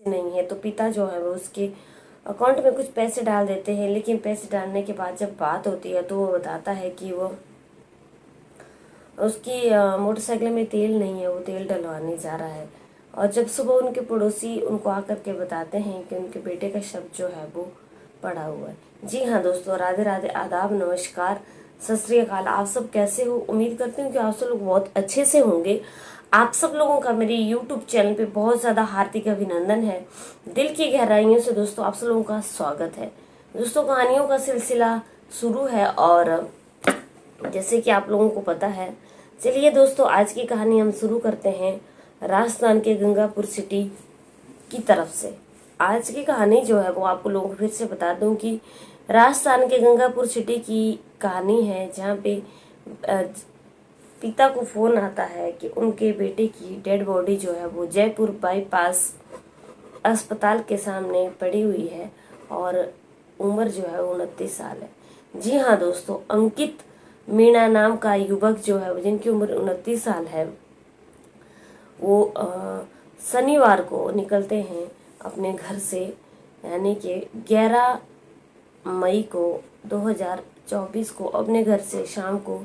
नहीं है, तो पिता जो है वो उसके अकाउंट में कुछ पैसे डाल देते हैं। लेकिन पैसे डालने के बाद जब बात होती है तो वो बताता है कि वो उसकी मोटरसाइकिल में तेल नहीं है, वो तेल डलवाने जा रहा है। और जब सुबह उनके पड़ोसी उनको आकर के बताते हैं कि उनके बेटे का शव जो है वो पड़ा हुआ है। जी हाँ दोस्तों, राधे राधे, आदाब, नमस्कार, सत श्री अकाल। आप सब कैसे हो? उम्मीद करती हूँ कि आप सब लोग बहुत अच्छे से होंगे। आप सब लोगों का मेरे YouTube चैनल पे बहुत ज़्यादा हार्दिक अभिनंदन है। दिल की गहराइयों से दोस्तों आप सब लोगों का स्वागत है। दोस्तों, कहानियों का सिलसिला शुरू है और जैसे कि आप लोगों को पता है, चलिए दोस्तों आज की कहानी हम शुरू करते हैं राजस्थान के गंगापुर सिटी की तरफ से। आज की कहानी जो है वो आपको लोगों को फिर से बता दूं कि राजस्थान के गंगापुर सिटी की कहानी है, जहाँ पे पिता को फोन आता है कि उनके बेटे की डेड बॉडी जो है वो जयपुर बाईपास अस्पताल के सामने पड़ी हुई है और उम्र जो है 29 साल है। जी हाँ दोस्तों, अंकित मीणा नाम का युवक जो है जिनकी उम्र 29 साल है, वो शनिवार को निकलते हैं अपने घर से, यानी कि 11 मई को 2024 को अपने घर से शाम को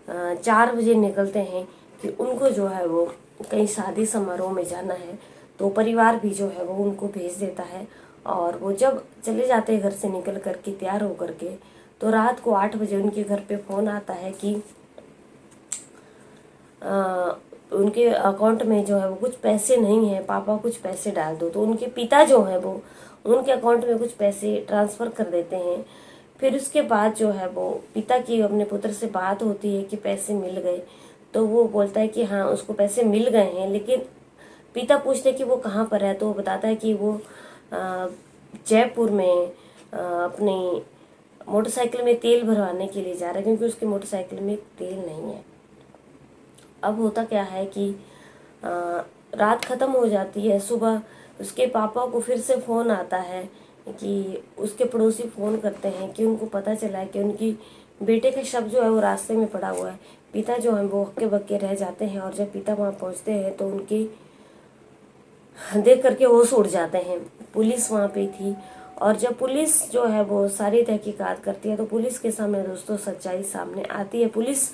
4 बजे निकलते हैं कि उनको जो है वो कहीं शादी समारोह में जाना है। तो परिवार भी जो है वो उनको भेज देता है और वो जब चले जाते हैं घर से निकल करके तैयार होकर के, तो रात को 8 बजे उनके घर पे फोन आता है कि उनके अकाउंट में जो है वो कुछ पैसे नहीं है, पापा कुछ पैसे डाल दो। तो उनके पिता जो है वो उनके अकाउंट में कुछ पैसे ट्रांसफ़र कर देते हैं। फिर उसके बाद जो है वो पिता की अपने पुत्र से बात होती है कि पैसे मिल गए। तो वो बोलता है कि हाँ उसको पैसे मिल गए हैं, लेकिन पिता पूछते हैं कि वो कहाँ पर है। तो वो बताता है कि वो जयपुर में अपनी मोटरसाइकिल में तेल भरवाने के लिए जा रहा है, क्योंकि उसकी मोटरसाइकिल में तेल नहीं है। अब होता क्या है कि रात ख़त्म हो जाती है, सुबह उसके पापा को फिर से फ़ोन आता है कि उसके पड़ोसी फ़ोन करते हैं कि उनको पता चला है कि उनकी बेटे का शव जो है वो रास्ते में पड़ा हुआ है। पिता जो है वो हक्के बक्के रह जाते हैं और जब पिता वहाँ पहुँचते हैं तो उनकी देख करके होश उड़ जाते हैं। पुलिस वहाँ पे थी और जब पुलिस जो है वो सारी तहकीकात करती है तो पुलिस के सामने दोस्तों सच्चाई सामने आती है। पुलिस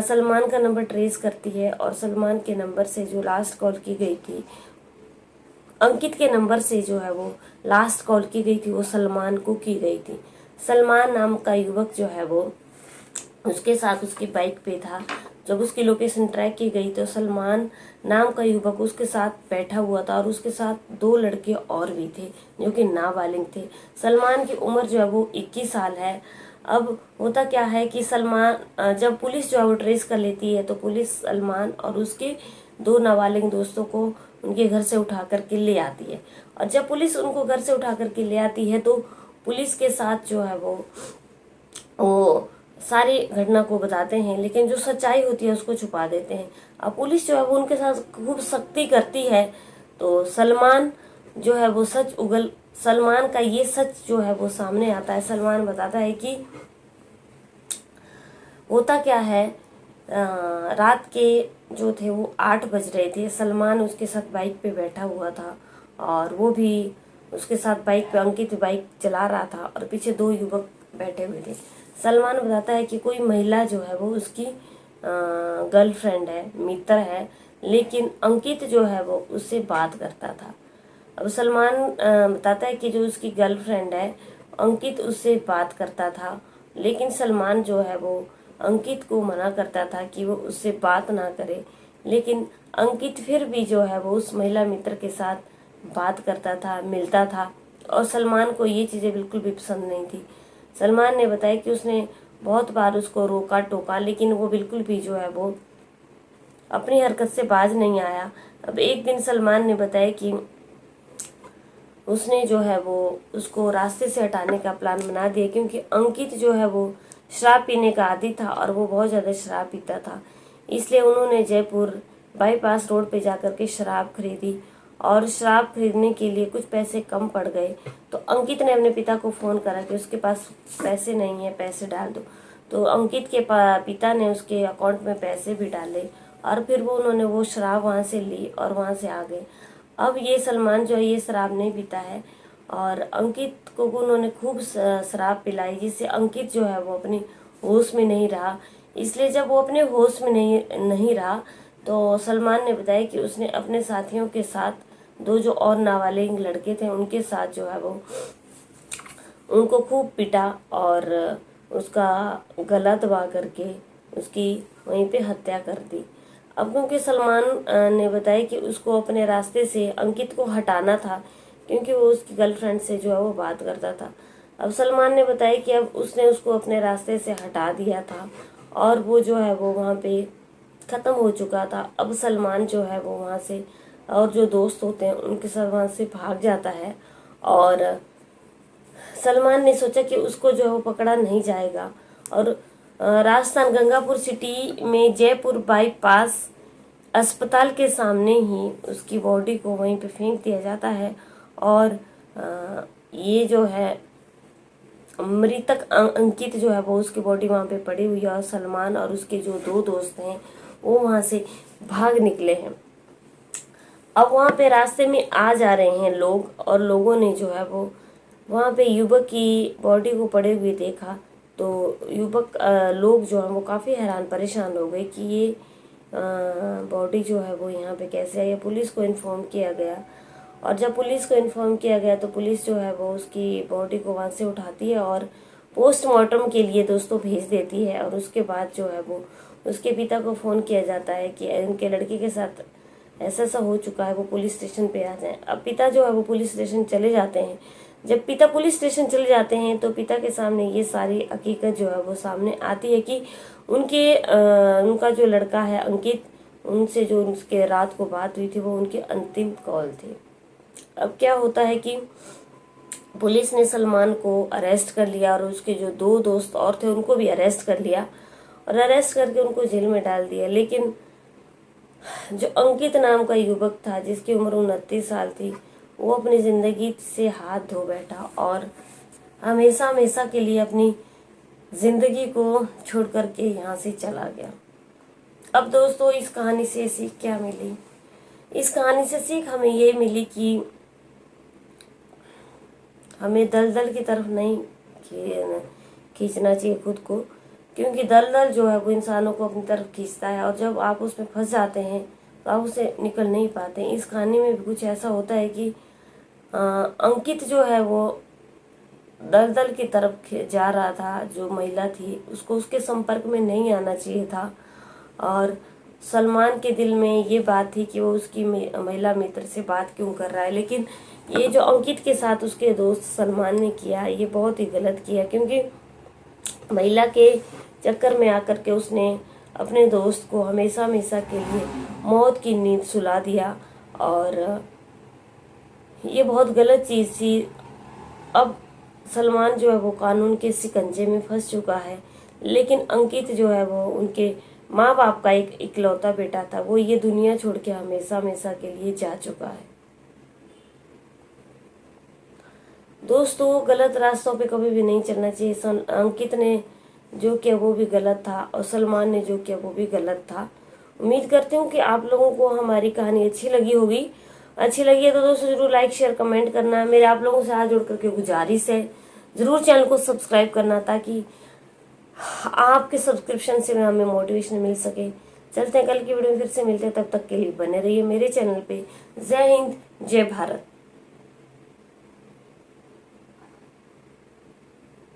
सलमान का नंबर ट्रेस करती है और सलमान के नंबर से जो लास्ट कॉल की गई थी, अंकित के नंबर से जो है वो लास्ट कॉल की गई थी वो सलमान को की गई थी। सलमान नाम का युवक जो है वो उसके साथ उसकी बाइक पे था। जब उसकी लोकेशन ट्रैक की गई तो सलमान नाम का युवक उसके साथ बैठा हुआ था और उसके साथ 2 लड़के और भी थे जो कि नाबालिग थे। सलमान की उम्र जो है वो 21 साल है। अब होता क्या है कि सलमान जब पुलिस जो है वो ट्रेस कर लेती है तो पुलिस सलमान और उसके 2 नाबालिग दोस्तों को उनके घर से उठा करके ले आती है। और जब पुलिस उनको घर से उठा करके ले आती है तो पुलिस के साथ जो है वो सारी घटना को बताते हैं, लेकिन जो सच्चाई होती है उसको छुपा देते हैं। अब पुलिस जो है वो उनके साथ खूब सख्ती करती है तो सलमान जो है वो सलमान का ये सच जो है वो सामने आता है। सलमान बताता है कि होता क्या है, रात के जो थे वो 8 बज रहे थे। सलमान उसके साथ बाइक पे बैठा हुआ था और वो भी उसके साथ बाइक पे, अंकित बाइक चला रहा था और पीछे 2 युवक बैठे हुए थे। सलमान बताता है कि कोई महिला जो है वो उसकी गर्लफ्रेंड है, मित्र है, लेकिन अंकित जो है वो उससे बात करता था। अब सलमान बताता है कि जो उसकी गर्लफ्रेंड है, अंकित उससे बात करता था, लेकिन सलमान जो है वो अंकित को मना करता था कि वो उससे बात ना करे। लेकिन अंकित फिर भी जो है वो उस महिला मित्र के साथ बात करता था, मिलता था और सलमान को ये चीज़ें बिल्कुल भी पसंद नहीं थी। सलमान ने बताया कि उसने बहुत बार उसको रोका टोका, लेकिन वो बिल्कुल भी जो है वो अपनी हरकत से बाज नहीं आया। अब एक दिन सलमान ने बताया कि उसने जो है वो उसको रास्ते से हटाने का प्लान बना दिया, क्योंकि अंकित जो है वो शराब पीने का आदी था और वो बहुत ज़्यादा शराब पीता था। इसलिए उन्होंने जयपुर बाईपास रोड पे जाकर के शराब खरीदी और शराब खरीदने के लिए कुछ पैसे कम पड़ गए। तो अंकित ने अपने पिता को फ़ोन करा कि उसके पास पैसे नहीं है, पैसे डाल दो। तो अंकित के पिता ने उसके अकाउंट में पैसे भी डाले और फिर उन्होंने वो शराब वहाँ से ली और वहाँ से आ गए। अब ये सलमान जो है ये शराब नहीं पीता है, और अंकित को उन्होंने खूब शराब पिलाई, जिससे अंकित जो है वो अपनी होश में नहीं रहा। इसलिए जब वो अपने होश में नहीं रहा तो सलमान ने बताया कि उसने अपने साथियों के साथ 2 जो और नाबालिग लड़के थे उनके साथ जो है वो उनको खूब पीटा और उसका गला दबा करके उसकी वहीं पे हत्या कर दी। अब क्योंकि सलमान ने बताया कि उसको अपने रास्ते से अंकित को हटाना था, क्योंकि वो उसकी गर्लफ्रेंड से जो है वो बात करता था। अब सलमान ने बताया कि अब उसने उसको अपने रास्ते से हटा दिया था और वो जो है वो वहाँ पे ख़त्म हो चुका था। अब सलमान जो है वो वहाँ से और जो दोस्त होते हैं उनके साथ वहाँ से भाग जाता है, और सलमान ने सोचा कि उसको जो है वो पकड़ा नहीं जाएगा, और राजस्थान गंगापुर सिटी में जयपुर बाईपास अस्पताल के सामने ही उसकी बॉडी को वहीं पे फेंक दिया जाता है। और ये जो है मृतक अंकित जो है वो उसकी बॉडी वहाँ पे पड़ी हुई है, और सलमान और उसके जो 2 दोस्त हैं वो वहाँ से भाग निकले हैं। अब वहाँ पे रास्ते में आ जा रहे हैं लोग, और लोगों ने जो है वो वहाँ पे युवक की बॉडी को पड़े हुए देखा, तो युवक लोग जो है वो काफ़ी हैरान परेशान हो गए कि ये बॉडी जो है वो यहाँ पे कैसे आई। पुलिस को इन्फॉर्म किया गया, और जब पुलिस को इन्फॉर्म किया गया तो पुलिस जो है वो उसकी बॉडी को वहाँ से उठाती है और पोस्टमार्टम के लिए दोस्तों भेज देती है। और उसके बाद जो है वो उसके पिता को फ़ोन किया जाता है कि उनके लड़के के साथ ऐसा ऐसा हो चुका है, वो पुलिस स्टेशन पे आ जाएं। अब पिता जो है वो पुलिस स्टेशन चले जाते हैं। जब पिता पुलिस स्टेशन चले जाते हैं तो पिता के सामने ये सारी हकीकत जो है वो सामने आती है कि उनका जो लड़का है अंकित, उनसे जो उसके रात को बात हुई थी वो उनकी अंतिम कॉल थी। अब क्या होता है कि पुलिस ने सलमान को अरेस्ट कर लिया, और उसके जो 2 दोस्त और थे उनको भी अरेस्ट कर लिया, और अरेस्ट करके उनको जेल में डाल दिया। लेकिन जो अंकित नाम का युवक था जिसकी उम्र 29 साल थी, वो अपनी ज़िंदगी से हाथ धो बैठा और हमेशा हमेशा के लिए अपनी ज़िंदगी को छोड़ करके यहाँ से चला गया। अब दोस्तों इस कहानी से सीख क्या मिली? इस कहानी से सीख हमें ये मिली कि हमें दलदल की तरफ नहीं खींचना चाहिए खुद को, क्योंकि दलदल जो है वो इंसानों को अपनी तरफ खींचता है, और जब आप उसमें फंस जाते हैं तो आप उससे निकल नहीं पाते। इस कहानी में भी कुछ ऐसा होता है कि अंकित जो है वो दलदल की तरफ जा रहा था, जो महिला थी उसको उसके संपर्क में नहीं आना चाहिए था, और सलमान के दिल में ये बात थी कि वो उसकी महिला मित्र से बात क्यों कर रहा है। लेकिन ये जो अंकित के साथ उसके दोस्त सलमान ने किया ये बहुत ही गलत किया, क्योंकि महिला के चक्कर में आकर के उसने अपने दोस्त को हमेशा हमेशा के लिए मौत की नींद सुला दिया, और ये बहुत गलत चीज़ थी। अब सलमान जो है वो कानून के शिकंजे में फंस चुका है, लेकिन अंकित जो है वो उनके माँ बाप का एक इकलौता बेटा था, वो ये दुनिया छोड़ के हमेशा हमेशा के लिए जा चुका है। दोस्तों गलत रास्तों पे कभी भी नहीं चलना चाहिए। अंकित ने जो किया वो भी गलत था, और सलमान ने जो किया वो भी गलत था। उम्मीद करती हूँ कि आप लोगों को हमारी कहानी अच्छी लगी होगी। अच्छी लगी है तो दोस्तों जरूर लाइक शेयर कमेंट करना। मेरे आप लोगों से हाथ जोड़ करके गुजारिश है ज़रूर चैनल को सब्सक्राइब करना, ताकि आपके सब्सक्रिप्शन से हमें मोटिवेशन मिल सके। चलते हैं कल की वीडियो में फिर से मिलते हैं, तब तक के लिए बने रहिए मेरे चैनल पे। जय हिंद, जय भारत।